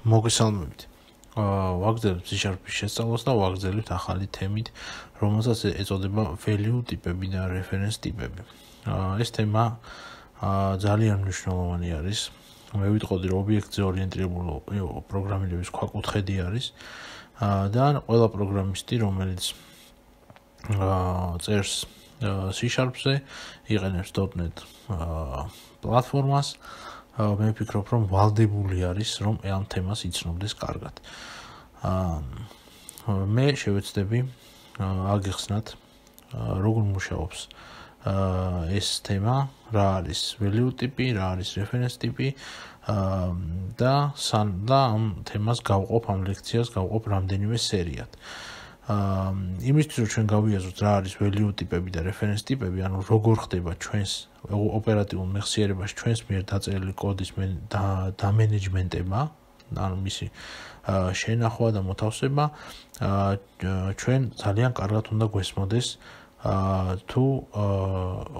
მოგესალმებით. ვაგრძელებთ C# შესწავლას და ვაგრძელებთ ახალი თემით, რომელსაც ეწოდება value ტიპები და reference ტიპები. ეს თემა ძალიან მნიშვნელოვანი არის. მე ვიტყოდი, რომ ობიექტზე ორიენტირებული პროგრამირების ქვაკუთხედი არის და ყველა პროგრამისტი, რომელიც წერს C#-ზე, იყენებს .NET პლატფორმას, მე ვფიქრობ, რომ ვალდებული არის, რომ ამ თემას იცნობდეს კარგად. მე შევეცდები აგიხსნათ, როგორ მუშაობს ეს თემა, რა არის value ტიპი, რა არის reference ტიპი და ამ თემას გავყოფ, ამ ლექციას გავყოფ რამდენიმე სერიად. იმისთვის რომ ჩვენ გავიაზროთ რა არის value ტიპები და reference ტიპები, ანუ როგორ ხდება ჩვენს ოპერატიულ მეხსიერებაში ჩვენს მიერ დაწერილი კოდის დამენეჯმენტება, ანუ მისი შენახვა და მოთავსება, ჩვენ ძალიან კარგად უნდა გვესმოდეს თუ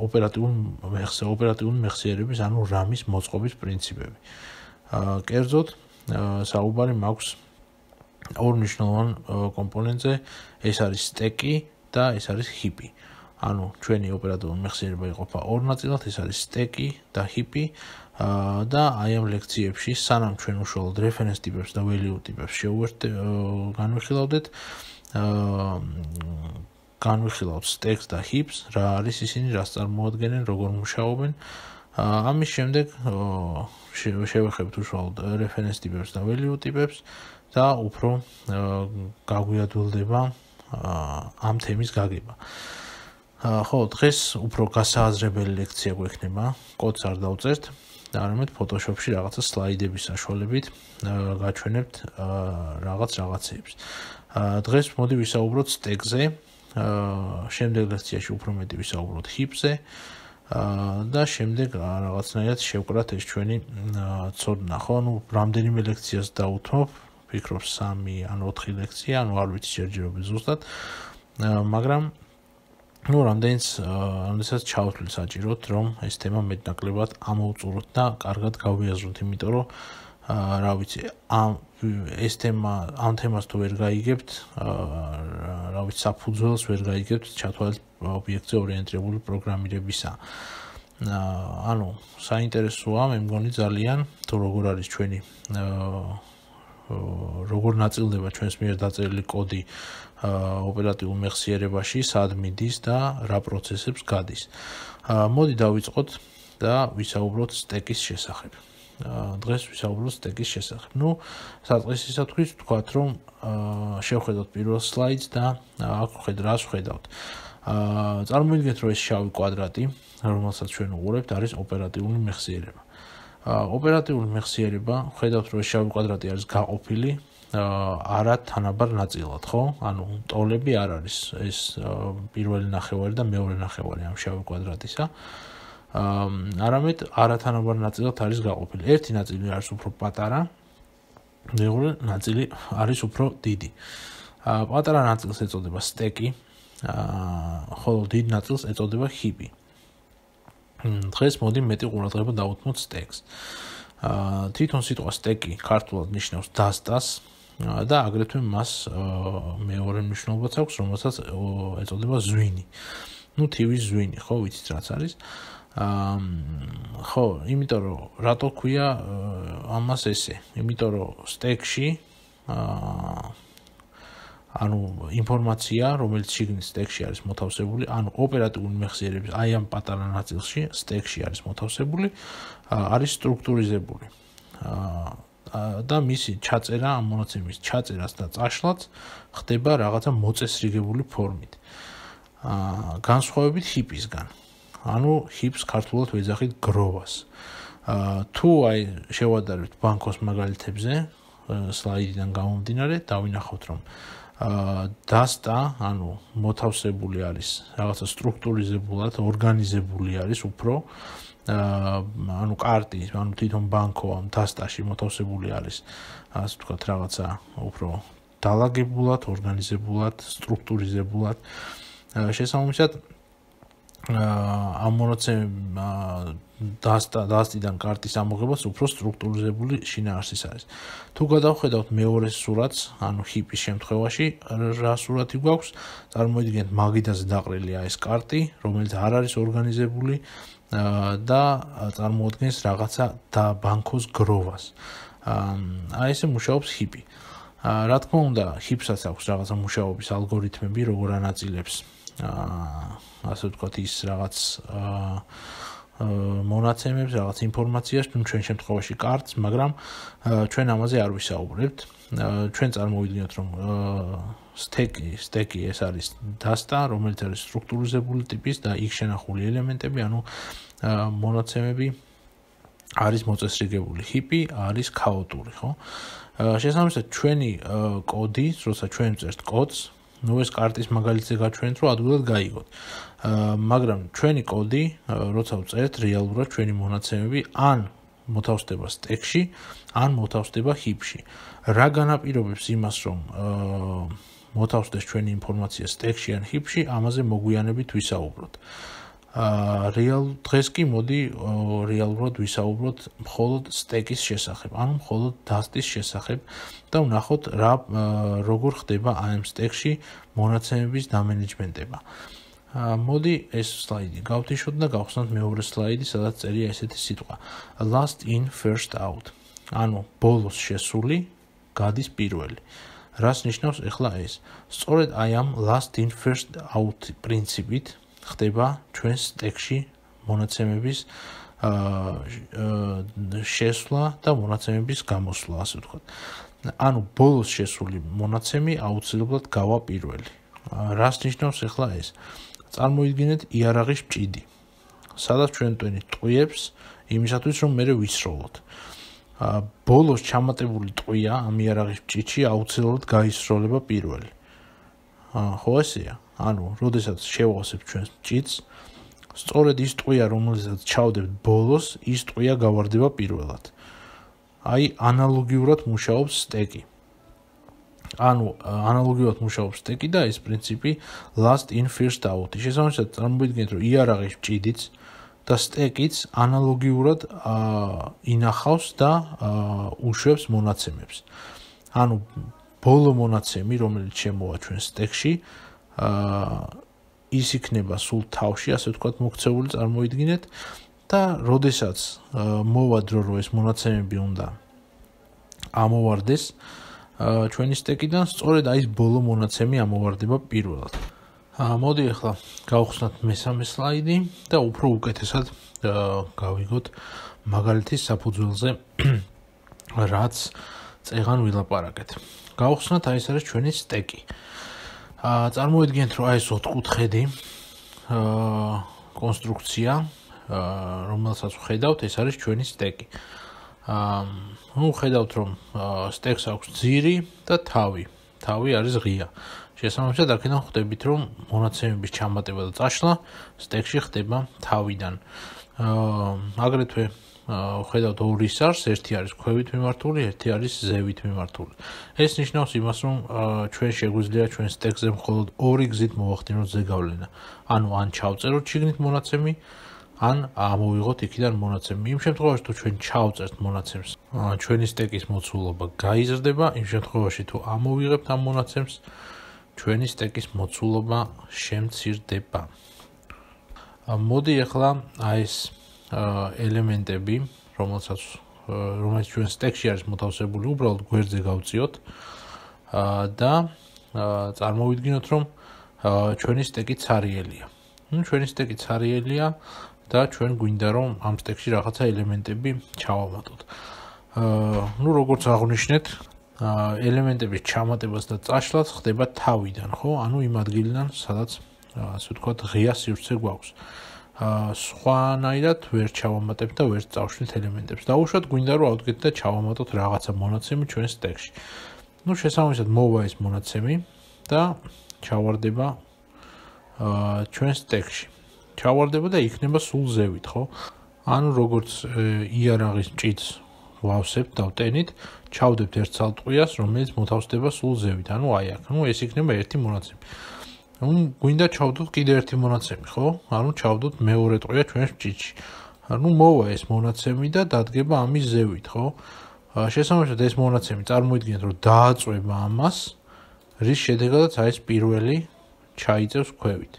ოპერატიული მეხსიერების, ანუ RAM-ის მოწყობის პრინციპები. კერძოდ, საუბარი მაქვს ორ მნიშვნელოვან კომპონენტზე, ეს არის სტეკი და ეს არის ჰიპი. ანუ ჩვენი ოპერატიული მეხსიერება იყოფა ორ ნაწილად, ეს არის სტეკი და ჰიპი და აი ამ ლექციებში, სანამ ჩვენ უშუალოდ reference ტიპებს და value ტიპებს განვიხილავდეთ, განვიხილავთ stacks და heaps, რა არის ისინი, რას წარმოადგენენ, როგორ მუშაობენ. ამის შემდეგ შევეხებთ უშუალოდ reference ტიპებს და value ტიპებს და უფრო გაგვიადვილდება ამ თემის გაგება. ხო, დღეს უფრო გასააზრებელი ლექცია გვექნება, კოდს არ დავწერთ, არამედ Photoshop-ში რაღაცა სლაიდების საშუალებით გაჩვენებთ რაღაცეებს. დღეს მოდი ვისაუბროთ stack-ზე, შემდეგ ლექციაში უფრო მეტი ვისაუბროთ heap-ზე და შემდეგ რაღაცნაირად შევკრათ ეს ჩვენი ცოდნა, ხო, რამდენიმე ლექციას დავუთმობ, ვფიქრობ 3 ან 4 ლექცია, არ ვიცი ჯერჯერობით ზუსტად, მაგრამ რამდენიც ჩავთვლით საჭიროდ, რომ ეს თემა მეტნაკლებად ამოვწუროთ და კარგად გავიაზროთ, იმიტომ რომ რა ვიცი, ამ თემას თუ ვერ გაიგებთ, რა ვიცი, საფუძველს ვერ გაიგებთ ჩათვალეთ ობიექტზე ორიენტირებული პროგრამირებისა. ანუ საინტერესოა, მე მგონი ძალიან, თუ როგორ არის ჩვენი როგორ ნაწილდება ჩვენს მიერ დაწერილი კოდი ოპერატიულ მეხსიერებაში, სად მიდის და რა პროცესებს გადის. მოდი დავიწყოთ და ვისაუბროთ სტეკის შესახებ. დღეს ვისაუბროთ სტეკის შესახებ. საწყისისათვის ვთქვათ, რომ შევხედოთ პირველ სლაიდს და აქ რას ვხედავთ. წარმოიდგინეთ, რომ ეს შავი კვადრატი, რომელსაც ჩვენ უყურებთ, არის ოპერატიული მეხსიერება. ოპერატიული მეხსიერება, ხედავთ, რომ ეს შავი კვადრატი არის გაყოფილი არა თანაბარ ნაწილად, ხო? ანუ ტოლები არ არის ეს პირველი ნახევარი და მეორე ნახევარი ამ შავი კვადრატისა. არამედ არათანაბარ ნაწილად არის გაყოფილი. ერთი ნაწილი არის უფრო პატარა, მეორე ნაწილი არის უფრო დიდი. პატარა ნაწილს ეწოდება სტეკი, ხოლო დიდ ნაწილს ეწოდება ჰიპი. დღეს მოდი მეტი ყურადღება დავუთმოთ სტეკს. თვითონ სიტყვა სტეკი ქართულად ნიშნავს დასტას და აგრეთვე მას მეორე მნიშვნელობაც აქვს, რომელსაც ეწოდება ზვინი. თივის ზვინი, ხო, ვიცით რაც არის. ხო, იმიტომ რომ რატო ქვია ამას ესე? იმიტომ რომ სტეკში ანუ ინფორმაცია, რომელიც შიგნით სტეკში არის მოთავსებული, ანუ ოპერატიული მეხსიერების აი ამ პატარა ნაწილში, სტეკში არის მოთავსებული, არის სტრუქტურიზებული. და მისი ჩაწერა, ამ მონაცემის ჩაწერას და წაშლაც ხდება რაღაცა მოწესრიგებული ფორმით. განსხვავებით ჰიპისგან. ანუ ჰიპს ქართულად ვეძახით გროვას. თუ აი შევადარებთ ბანკოს მაგალითებზე, სლაიდიდან გამომდინარე, დავინახავთ, რომ დასტა, ანუ მოთავსებული არის რაღაცა სტრუქტურიზებულად, ორგანიზებული არის უფრო, ანუ კარტი, ანუ თვითონ ბანკო ამ დასტაში მოთავსებული არის, ასე ვთქვათ, რაღაცა უფრო დალაგებულად, ორგანიზებულად, სტრუქტურიზებულად. შესაბამისად, ამ მონაცემების დასტიდან კარტის ამოღებას უფრო სტრუქტურიზებული შინაარსის არის. თუ გადავხედავთ მეორე სურათს, ანუ ჰიპის შემთხვევაში, რა სურათი გვაქვს? წარმოიდგინეთ მაგიდაზე დაყრილია ეს კარტი, რომელიც არ არის ორგანიზებული და წარმოადგენს რაღაცა და ბანკოს გროვას. აი ესე მუშაობს ჰიპი. რა თქმა უნდა, ჰიპსაც აქვს რაღაცა მუშაობის ალგორითმები, როგორ ანაწილებს ასე ვთქვათ ის რაღაც მონაცემებს, რაღაც ინფორმაციას, თუ ჩვენ შემთხვევაში კარტს, მაგრამ ჩვენ ამაზე არ ვისაუბრებთ. ჩვენ წარმოვიდგინოთ, რომ სტეკი ეს არის დასტა, რომელიც არის სტრუქტურიზებული ტიპის და იქ შენახული ელემენტები, ანუ მონაცემები არის მოწესრიგებული. ჰიპი არის ქაოტური, ხო? შესაბამისად, ჩვენი კოდი, როცა ჩვენ წერთ კოდს, ნუ ეს კარტის მაგალითზე გაჩვენეთ, რომ ადვილად გაიგოთ. მაგრამ ჩვენი კოდი, როცა ვწერთ, რეალურად ჩვენი მონაცემები ან მოთავსდება სტეკში, ან მოთავსდება ჰიპში. რა განაპირობებს იმას, რომ მოთავსდეს ჩვენი ინფორმაცია სტეკში ან ჰიპში, ამაზე მოგვიანებით ვისაუბროთ. დღეს კი მოდი რეალურად ვისაუბროთ მხოლოდ სტეკის შესახებ, ანუ მხოლოდ დასტის შესახებ და ვნახოთ როგორ ხდება ამ სტეკში მონაცემების დამენეჯმენტება. მოდი ეს სლაიდი გავთიშოთ და გავხსნათ მეორე სლაიდი, სადაც წერია ესეთი სიტყვა last in first out. ანუ ბოლოს შესული გადის პირველი. რას ნიშნავს ახლა ეს? სწორედ აი ამ last in first out პრინციპით ხდება ჩვენ სტეკში მონაცემების შესვლა და მონაცემების გამოსვლა, ასე ვთქვათ. ანუ ბოლოს შესული მონაცემი აუცილებლად გავა პირველი. რას ნიშნავს ახლა ეს? წარმოიდგინეთ იარაღის ჭიდი, სადაც ჩვენ ტვენით ტყვიებს იმისათვის, რომ მე ვისროლოთ. ბოლოს ჩამატებული ტყვია ამ იარაღის ჭიჩი აუცილებლად გაისროლება პირველი. ხო ესეა? ანუ, როდესაც შევავსებთ ჩვენს ჭიდს, სწორედ ის ტყვია, რომელსაც ჩავდებთ ბოლოს, ის ტყვია გავარდება პირველად. აი, ანალოგიურად მუშაობს სტეკი. ანუ, ანალოგიურად მუშაობს სტეკი და ეს პრინციპი last in first out. შესაბამისად, წარმოვიდგინეთ, რომ იარაღის ჭიდიც და სტეკიც ანალოგიურად ინახავს და უშვებს მონაცემებს. ანუ, ბოლო მონაცემი, რომელიც შემოვა ჩვენ სტეკში, ის იქნება სულ თავში, ასე ვთქვათ, მოქცეული, წარმოიდგინეთ და როდესაც მოვა დრო, რომ ეს მონაცემები უნდა ამოვარდეს ჩვენი სტეკიდან, სწორედ აი ეს ბოლო მონაცემი ამოვარდება პირველად. მოდი ახლა გავხსნათ მესამე სლაიდი და უფრო უკეთესად გავიგოთ მაგალითის საფუძველზე, რაც წეღან ვილაპარაკეთ. გავხსნათ აი ეს არის ჩვენი სტეკი. წარმოიდგინეთ, რომ აი ეს ოთხკუთხედი კონსტრუქცია, რომელსაც ვხედავთ, ეს არის ჩვენი სტეკი. ნუ ხედავთ, რომ სტეკს აქვს ძირი და თავი. თავი არის ღია. შესაბამისად, აქედან ხვდებით, რომ მონაცემების ჩამატება და წაშლა სტეკში ხდება თავიდან. აგრეთვე ხედავთ ორი სარს, ერთი არის ქვევით მიმართული, ერთი არის ზევით მიმართული. ეს ნიშნავს იმას, რომ ჩვენ შეგვიძლია ჩვენ სტეკზე მხოლოდ ორი გზით მოვახდინოთ ზეგავლენა. ანუ ან ჩავწეროთ შიგნით მონაცემი, ან ამოვიღოთ იქიდან მონაცემი. იმ შემთხვევაში, თუ ჩვენ ჩავწერთ მონაცემს, ჩვენი სტეკის მოცულობა გაიზრდება, იმ შემთხვევაში, თუ ამოვიღებთ ამ მონაცემს, ჩვენი სტეკის მოცულობა შემცირდება. მოდი ახლა აი ეს ელემენტები, რომელიც ჩვენ სტეკში არის მოთავსებული, უბრალოდ გვერდზე გავწიოთ და წარმოვიდგინოთ, რომ ჩვენი სტეკი ცარიელია. ჩვენი სტეკი ცარიელია და ჩვენ გვინდა, რომ ამ სტეკში რაღაცა ელემენტები ჩავამატოთ. როგორც აღვნიშნეთ, ელემენტების ჩამატებას და წაშლაც ხდება თავიდან, ხო? ანუ იმ ადგილიდან, სადაც ასე ვთქვათ, ღია სივრცე გვაქვს. სხვანაირად ვერ ჩავამატებთ და ვერ წავშლით ელემენტებს. დაუშვათ გვინდა რომ ავდგეთ და ჩავამატოთ რაღაცა მონაცემი ჩვენ სტეკში. შესაბამისად მოვა ეს მონაცემი და ჩავარდება ჩვენ სტეკში. ჩავარდება და იქნება სულ ზევით, ხო? ანუ როგორც იარაღის ჭიდს ვავსებთ და ვტენით, ჩავდებთ ერთ ცალ ტყვიას, რომელიც მოთავსდება სულ ზევით. ანუ აი აქ, ეს იქნება ერთი მონაცემი. გვინდა ჩავდოთ კიდე ერთი მონაცემი, ხო? ანუ ჩავდოთ მეორე ტყვია ჩვენს ჭიჭში. ანუ მოვა ეს მონაცემი და დადგება ამის ზევით, ხო? შესაბამისად ეს მონაცემი წარმოიდგინეთ, რომ დააწვება ამას, რის შედეგადაც აი ეს პირველი ჩაიწევს ქვევით.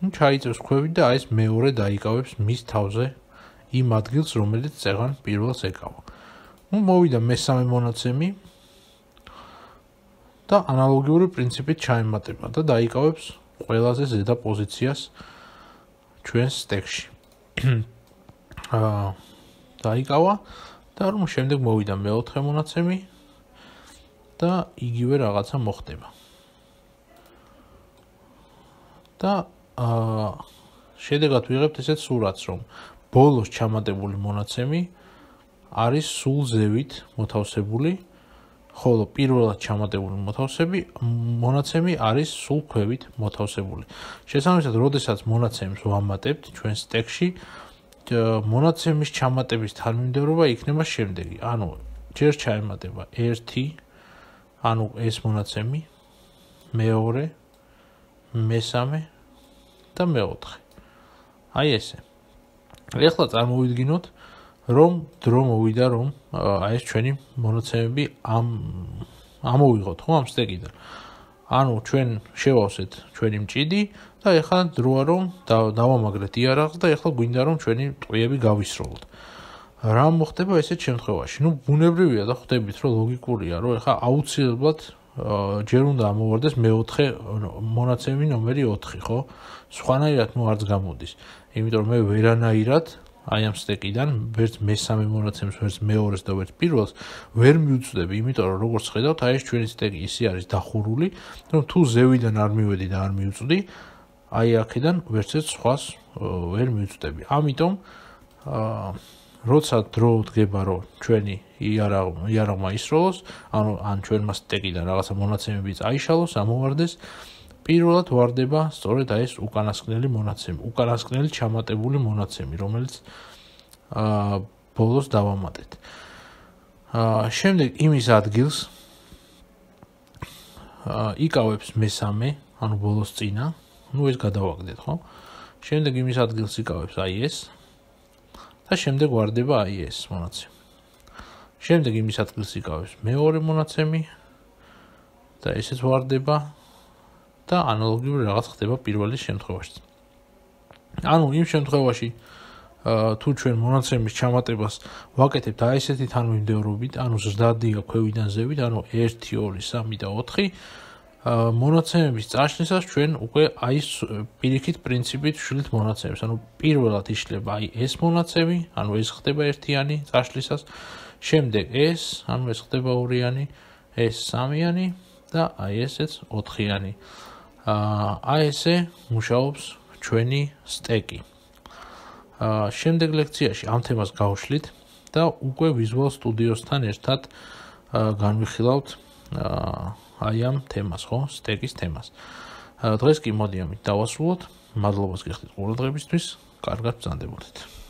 ჩაიწევს ქვევით და აი ეს მეორე დაიკავებს მის თავზე იმ ადგილს, რომელიც წეღან პირველს ეკავა. მოვიდა მესამე მონაცემი და ანალოგიური პრინციპით ჩაემატება და დაიკავებს ყველაზე ზედა პოზიციას ჩვენს სტეკში. დაიკავა და რომ შემდეგ მოვიდა მეოთხე მონაცემი და იგივე რაღაცა მოხდება. და შედეგად ვიღებთ ესეთ სურათს, რომ ბოლოს ჩამატებული მონაცემი არის სულ ზევით მოთავსებული, ხოლო პირველად ჩამატებული მონაცემი არის სულ ქვევით მოთავსებული. შესაბამისად, როდესაც მონაცემს ვამატებთ ჩვენ სტეკში, მონაცემის ჩამატების თანმიმდევრობა იქნება შემდეგი. ანუ ჯერ ჩაემატება 1, ანუ ეს მონაცემი, მეორე, მესამე და მეოთხე. აი ესე. ეხლა წარმოვიდგინოთ, რომ დრო მოვიდა, რომ აი ეს ჩვენი მონაცემები ამოვიღოთ, ხო, ამ სტეკიდან. ანუ ჩვენ შევავსეთ ჩვენი მჭიდი და ეხლა დროა რომ დავამაგრეთ იარაღს და ეხლა გვინდა რომ ჩვენი ტყვიები გავისროლოთ. რა მოხდება ესეთ შემთხვევაში? ბუნებრივია და ხვდებით, რომ ლოგიკურია, რომ ეხლა აუცილებლად ჯერ უნდა ამოვარდეს მეოთხე მონაცემი ნომერი 4, ხო? სხვანაირად არც გამოდის. იმიტომ რომ მე ვერანაირად აი ამ სტეკიდან ვერც მესამე მონაცემს, ვერც მეორეს და ვერც პირველს ვერ მივუწვდები, იმიტომ რომ როგორც ხედავთ, აი ეს ჩვენი სტეკი ისე არის დახურული, რომ თუ ზევიდან არ მივედი და არ მივუწვდი, აი აქედან ვერცეთ სხვას ვერ მივუწვდები. ამიტომ როცა დრო დგება, რომ ჩვენი იარაღმა ისროლოს, ანუ ან ჩვენმა სტეკიდან რაღაცა მონაცემები წაიშალოს, ამოვარდეს, პირველად ვარდება სწორედ აი ეს უკანასკნელი მონაცემი, უკანასკნელი ჩამატებული მონაცემი, რომელიც ბოლოს დავამატეთ. შემდეგ იმის ადგილს იკავებს მესამე, ანუ ბოლოს წინა, ეს გადავაგდეთ, ხო? შემდეგ იმის ადგილს იკავებს აი ეს და შემდეგ ვარდება აი ეს მონაცემი. შემდეგ იმის ადგილს იკავებს მეორე მონაცემი და ესეც ვარდება და ანალოგიური რაღაც ხდება პირველის შემთხვევაში. ანუ იმ შემთხვევაში თუ ჩვენ მონაცემის ჩამატებას ვაკეთებთ აი ესეთი თანმიმდევრობით, ანუ ზრდადია ქვევიდან ზევით, ანუ 1, 2, 3 და 4, მონაცემების წაშლისას ჩვენ უკვე აი პირიქით პრინციპით ვშლით მონაცემებს. ანუ პირველად იშლება აი ეს მონაცემი, ანუ ეს ხდება ერთიანი წაშლისას, შემდეგ ეს, ანუ ეს ხდება ორიანი, ეს სამიანი და აი ესეც 4-იანი. აი ესე მუშაობს ჩვენი სტეკი. შემდეგ ლექციაში ამ თემას გავშლით და უკვე Visual Studio-სთან ერთად განვიხილავთ აი ამ თემას, ხო, სტეკის თემას. დღეს კი მოდი ამით დავასრულოთ. მადლობას გიხდით ყურადღებისთვის. კარგად ბრძანდებოდეთ.